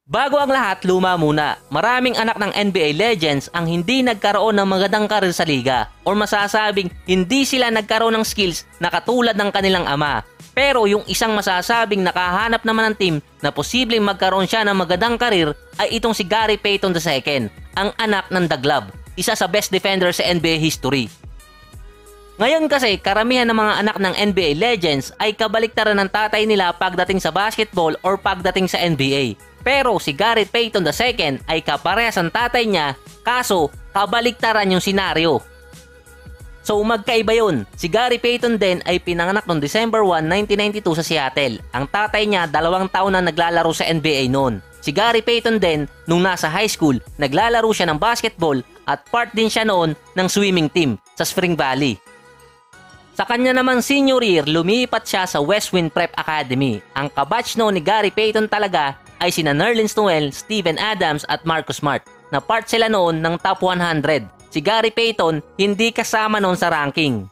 Bago ang lahat, luma muna. Maraming anak ng NBA legends ang hindi nagkaroon ng magandang karir sa liga or masasabing hindi sila nagkaroon ng skills na katulad ng kanilang ama. Pero yung isang masasabing nakahanap naman ng team na posibleng magkaroon siya ng magandang karir ay itong si Gary Payton II, ang anak ng The Glove, isa sa best defender sa NBA history. Ngayon kasi, karamihan ng mga anak ng NBA legends ay kabaliktaran ng tatay nila pagdating sa basketball or pagdating sa NBA. Pero si Gary Payton II ay kaparehas ang tatay niya, kaso kabaliktaran yung senaryo. So magkaiba yun. Si Gary Payton din ay pinanganak noong December 1, 1992 sa Seattle. Ang tatay niya 2 taon na naglalaro sa NBA noon. Si Gary Payton din, nung nasa high school, naglalaro siya ng basketball at part din siya noon ng swimming team sa Spring Valley. Sa kanya naman senior year, lumipat siya sa Westwind Prep Academy. Ang kabatch noon ni Gary Payton talaga ay sina Nerlens Noel, Steven Adams at Marcus Smart, na part sila noon ng top 100. Si Gary Payton hindi kasama noon sa ranking.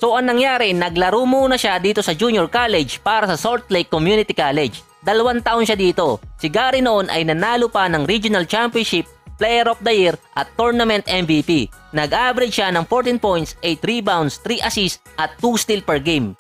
So ang nangyari, naglaro muna siya dito sa junior college para sa Salt Lake Community College. 2 taon siya dito. Si Gary noon ay nanalo pa ng Regional Championship, Player of the Year at Tournament MVP. Nag-average siya ng 14 points, 8 rebounds, 3 assists at 2 steals per game.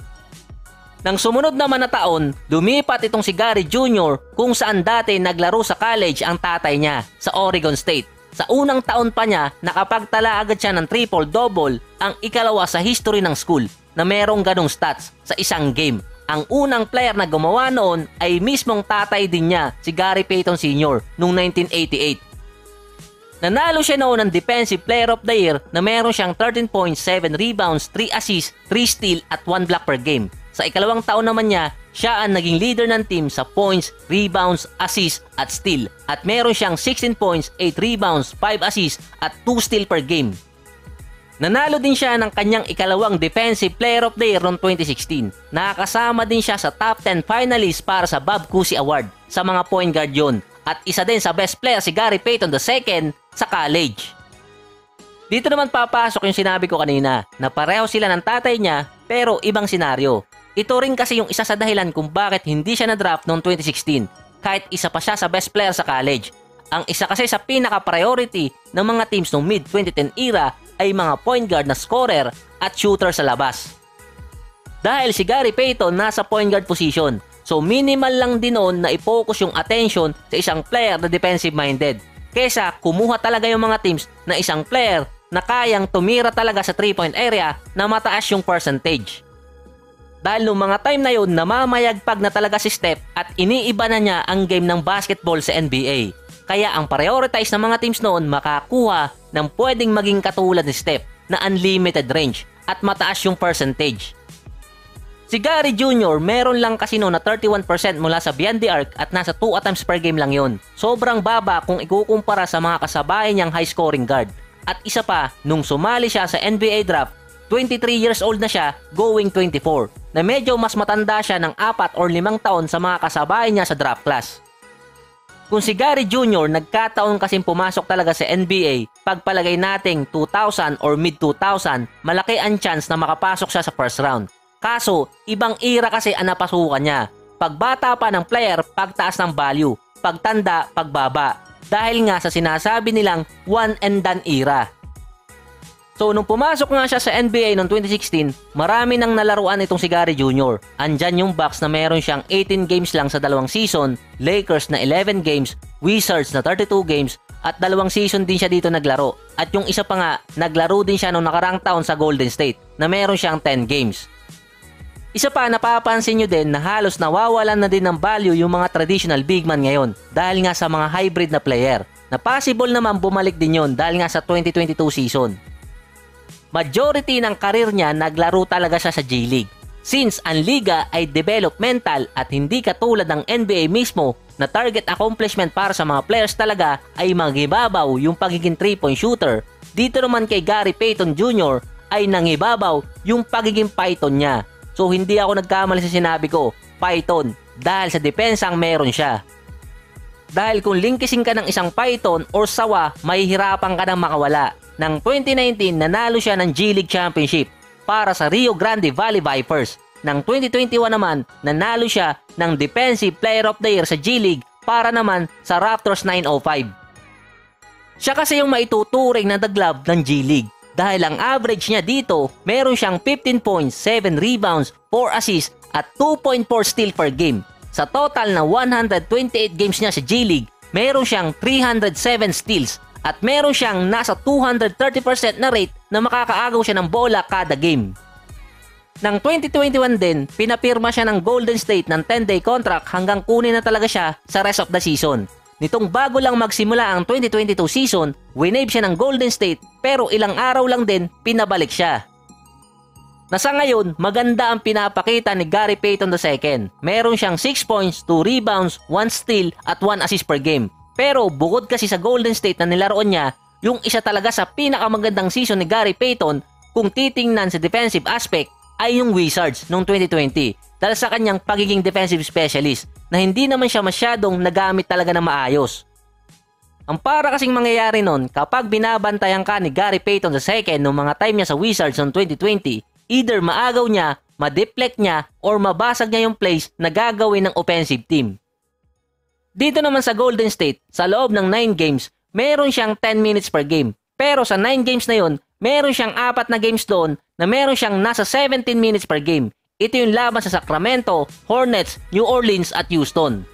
Nang sumunod naman na taon, lumipat itong si Gary Jr. kung saan dati naglaro sa college ang tatay niya sa Oregon State. Sa unang taon pa niya, nakapagtala agad siya ng triple-double, ang ikalawa sa history ng school na merong ganong stats sa isang game. Ang unang player na gumawa noon ay mismong tatay din niya, si Gary Payton Sr. noong 1988. Nanalo siya noon ng Defensive Player of the Year na meron siyang 13 points, 7 rebounds, 3 assists, 3 steals at 1 block per game. Sa ikalawang taon naman niya, siya ang naging leader ng team sa points, rebounds, assists at steal. At meron siyang 16 points, 8 rebounds, 5 assists at 2 steals per game. Nanalo din siya ng kanyang ikalawang Defensive Player of the Year noong 2016. Nakakasama din siya sa top 10 finalists para sa Bob Cousy Award sa mga point guard yun. At isa din sa best player si Gary Payton II sa college. Dito naman papasok yung sinabi ko kanina na pareho sila ng tatay niya pero ibang senaryo. Ito rin kasi yung isa sa dahilan kung bakit hindi siya na-draft noong 2016 kahit isa pa siya sa best player sa college. Ang isa kasi sa pinaka-priority ng mga teams noong mid-2010 era ay mga point guard na scorer at shooter sa labas. Dahil si Gary Payton nasa point guard position, so minimal lang din noon na i-focus yung attention sa isang player na defensive-minded kesa kumuha talaga yung mga teams na isang player na kayang tumira talaga sa 3-point area na mataas yung percentage. Dahil noong mga time na yun, namamayagpag na talaga si Steph at iniiba na niya ang game ng basketball sa NBA. Kaya ang prioritize ng mga teams noon makakuha ng pwedeng maging katulad ni Steph na unlimited range at mataas yung percentage. Si Gary Jr. meron lang kasi noon na 31% mula sa beyond the arc at nasa 2 attempts per game lang yon. Sobrang baba kung ikukumpara sa mga kasabayan niyang high scoring guard. At isa pa, nung sumali siya sa NBA draft, 23 years old na siya, going 24, na medyo mas matanda siya ng 4 or 5 taon sa mga kasabayan niya sa draft class. Kung si Gary Jr. nagkataon kasing pumasok talaga sa NBA, pagpalagay nating 2000 or mid-2000, malaki ang chance na makapasok siya sa first round. Kaso, ibang era kasi ang napasukan niya. Pagbata pa ng player, pagtaas ng value. Pagtanda, pagbaba. Dahil nga sa sinasabi nilang one and done era. So, nung pumasok nga siya sa NBA noong 2016, marami nang nalaruan itong si Gary Jr. Andyan yung Bucks na meron siyang 18 games lang sa 2 season, Lakers na 11 games, Wizards na 32 games, at 2 season din siya dito naglaro. At yung isa pa nga, naglaro din siya noong nakarang taon sa Golden State na meron siyang 10 games. Isa pa, napapansin nyo din na halos nawawalan na din ng value yung mga traditional big man ngayon dahil nga sa mga hybrid na player. Na possible naman bumalik din yon dahil nga sa 2022 season. Majority ng karir niya naglaro talaga siya sa G-League. Since ang liga ay developmental at hindi katulad ng NBA mismo na target accomplishment para sa mga players talaga ay magibabaw yung pagiging 3-point shooter, dito naman kay Gary Payton Jr. ay nangibabaw yung pagiging Python niya. So hindi ako nagkamali sa sinabi ko, Python, dahil sa depensang meron siya. Dahil kung linkisin ka ng isang Python or sawa, mahihirapan ka nang makawala. Nang 2019, nanalo siya ng G-League Championship para sa Rio Grande Valley Vipers. Nang 2021 naman, nanalo siya ng Defensive Player of the Year sa G-League para naman sa Raptors 905. Siya kasi yung maituturing na the glove ng G League dahil ang average niya dito meron siyang 15 points, 7 rebounds, 4 assists at 2.4 steal per game. Sa total na 128 games niya sa G League, meron siyang 307 steals at meron siyang nasa 230% na rate na makakaagaw siya ng bola kada game. Nang 2021 din, pinapirma siya ng Golden State ng 10-day contract hanggang kunin na talaga siya sa rest of the season. Nitong bago lang magsimula ang 2022 season, winave siya ng Golden State pero ilang araw lang din pinabalik siya. Nasa ngayon, maganda ang pinapakita ni Gary Payton II. Meron siyang 6 points, 2 rebounds, 1 steal at 1 assist per game. Pero bukod kasi sa Golden State na nilaroon niya, yung isa talaga sa pinakamagandang season ni Gary Payton kung titingnan sa defensive aspect ay yung Wizards noong 2020 dahil sa kanyang pagiging defensive specialist na hindi naman siya masyadong nagamit talaga na maayos. Ang para kasing mangyayari nun kapag binabantayan ka ni Gary Payton II noong mga time niya sa Wizards noong 2020, either maagaw niya, ma-deflect niya, or mabasag niya yung plays na gagawin ng offensive team. Dito naman sa Golden State, sa loob ng 9 games, meron siyang 10 minutes per game. Pero sa 9 games na yun, meron siyang 4 na games doon na meron siyang nasa 17 minutes per game. Ito yung laban sa Sacramento, Hornets, New Orleans at Houston.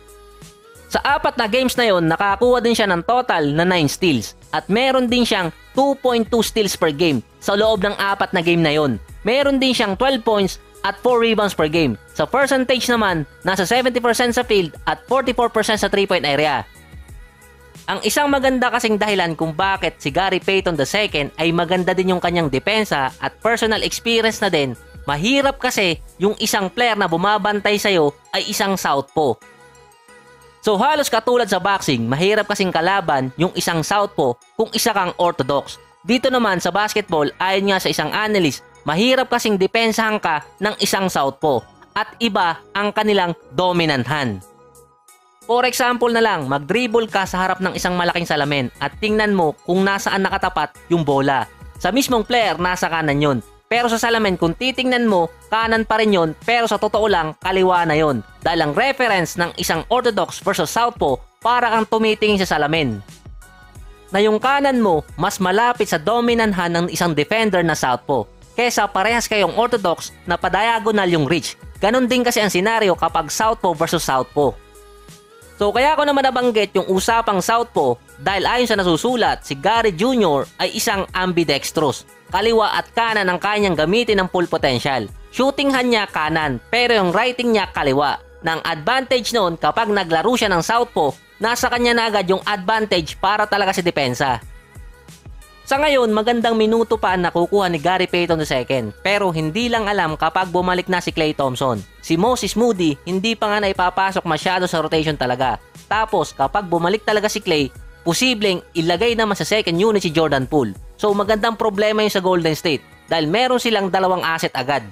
Sa 4 na games na yun, nakakuha din siya ng total na 9 steals. At meron din siyang 2.2 steals per game sa loob ng 4 na game na yun. Meron din siyang 12 points at 4 rebounds per game. Sa percentage naman, nasa 70% sa field at 44% sa 3-point area. Ang isang maganda kasing dahilan kung bakit si Gary Payton II ay maganda din yung kanyang depensa at personal experience na din, mahirap kasi yung isang player na bumabantay sa'yo ay isang southpaw. So halos katulad sa boxing, mahirap kasing kalaban yung isang southpaw kung isa kang orthodox. Dito naman sa basketball, ayon nga sa isang analyst, mahirap kasing depensahan ka ng isang southpaw at iba ang kanilang dominant hand. For example na lang, mag-dribble ka sa harap ng isang malaking salamin at tingnan mo kung nasaan nakatapat yung bola. Sa mismong player, nasa kanan yun. Pero sa salamin, kung titingnan mo, kanan pa rin yun, pero sa totoo lang, kaliwa na yun. Dahil ang reference ng isang orthodox versus southpaw, para kang tumitingin sa salamin. Na yung kanan mo, mas malapit sa dominant hand ng isang defender na southpaw. Kesa parehas kayong orthodox na pa-diagonal yung reach. Ganon din kasi ang senaryo kapag southpaw versus southpaw. So kaya ko naman nabanggit yung usapang southpaw dahil ayon sa nasusulat, si Gary Jr. ay isang ambidextrous. Kaliwa at kanan ang kanyang gamitin ng full potential. Shooting hand niya kanan pero yung writing niya kaliwa. Nang advantage noon kapag naglaro siya ng southpaw, nasa kanya na agad yung advantage para talaga sa depensa. Sa ngayon, magandang minuto pa ang nakukuha ni Gary Payton II pero hindi lang alam kapag bumalik na si Klay Thompson. Si Moses Moody hindi pa nga naipapasok masyado sa rotation talaga. Tapos kapag bumalik talaga si Klay, posibleng ilagay naman sa second unit si Jordan Poole. So magandang problema yung sa Golden State dahil meron silang dalawang asset agad.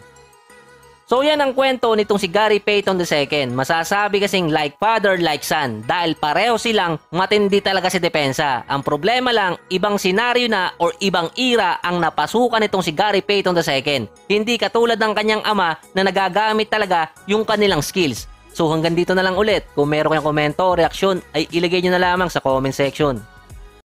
So yan ang kwento nitong si Gary Payton II. Masasabi kasing like father, like son dahil pareho silang matindi talaga sa depensa. Ang problema lang, ibang senaryo na or ibang era ang napasukan nitong si Gary Payton II. Hindi katulad ng kanyang ama na nagagamit talaga yung kanilang skills. So hanggang dito na lang ulit. Kung meron kayong komento o reaksyon ay ilagay nyo na lamang sa comment section.